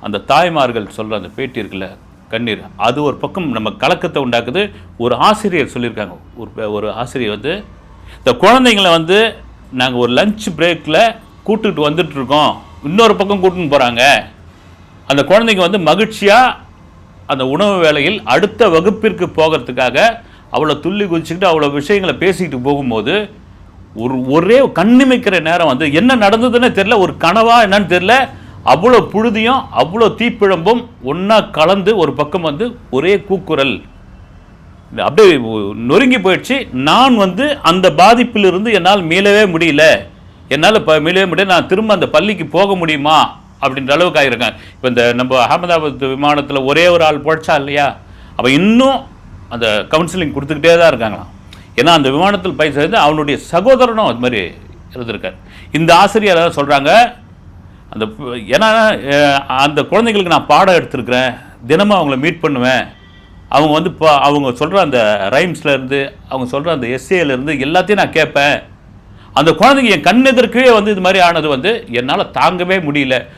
அந்த தாய்மார்கள் சொல்கிற அந்த பேட்டி இருக்குல்ல, கண்ணீர், அது ஒரு பக்கம் நம்ம கலக்கத்தை உண்டாக்குது. ஒரு ஆசிரியர் சொல்லியிருக்காங்க, ஒரு ஆசிரியர் வந்து இந்த குழந்தைங்களை வந்து நாங்கள் ஒரு லஞ்ச் பிரேக்கில் கூட்டுட்டு வந்துட்டுருக்கோம், இன்னொரு பக்கம் கூட்டுன்னு போகிறாங்க. அந்த குழந்தைங்க வந்து மகிழ்ச்சியாக அந்த உணவு வேளையில் அடுத்த வகுப்பிற்கு போகிறதுக்காக அவ்வளோ துள்ளி குதிச்சுக்கிட்டு அவ்வளோ விஷயங்களை பேசிக்கிட்டு போகும்போது ஒரே கண்ணிமைக்கிற நேரம் வந்து என்ன நடந்ததுன்னு தெரியல, ஒரு கனவா என்னன்னு தெரியல, அவ்வளோ புழுதியும் அவ்வளோ தீப்பிழம்பும் ஒன்றா கலந்து ஒரு பக்கம் வந்து ஒரே கூக்குரல் அப்படியே நொறுங்கி போயிடுச்சு. நான் வந்து அந்த பாதிப்பிலிருந்து என்னால் மீளவே முடியல, மீளவே முடியல, நான் திரும்ப அந்த பள்ளிக்கு போக முடியுமா அப்படின்ற அளவுக்கு ஆகியிருக்கேன். இப்போ இந்த நம்ம அகமதாபாத் விமானத்தில் ஒரே ஒரு ஆள் போச்சா இல்லையா, அவன் இன்னும் அந்த கவுன்சிலிங் கொடுத்துக்கிட்டே தான் இருக்காங்களாம். ஏன்னா அந்த விமானத்தில் சேர்ந்து அவனுடைய சகோதரனும் அது மாதிரி இருந்திருக்கார். இந்த ஆசிரியர் அதாவது சொல்கிறாங்க, ஏன்னா அந்த குழந்தைங்களுக்கு நான் பாடம் எடுத்திருக்கிறேன், தினமும் அவங்கள மீட் பண்ணுவேன், அவங்க வந்து இப்போ அவங்க சொல்கிற அந்த ரைம்ஸ்லேருந்து அவங்க சொல்கிற அந்த எஸ்ஏலேருந்து எல்லாத்தையும் நான் கேட்பேன். அந்த குழந்தைங்க என் கண் எதிர்க்கவே வந்து இது மாதிரி ஆனது வந்து என்னால் தாங்கவே முடியல.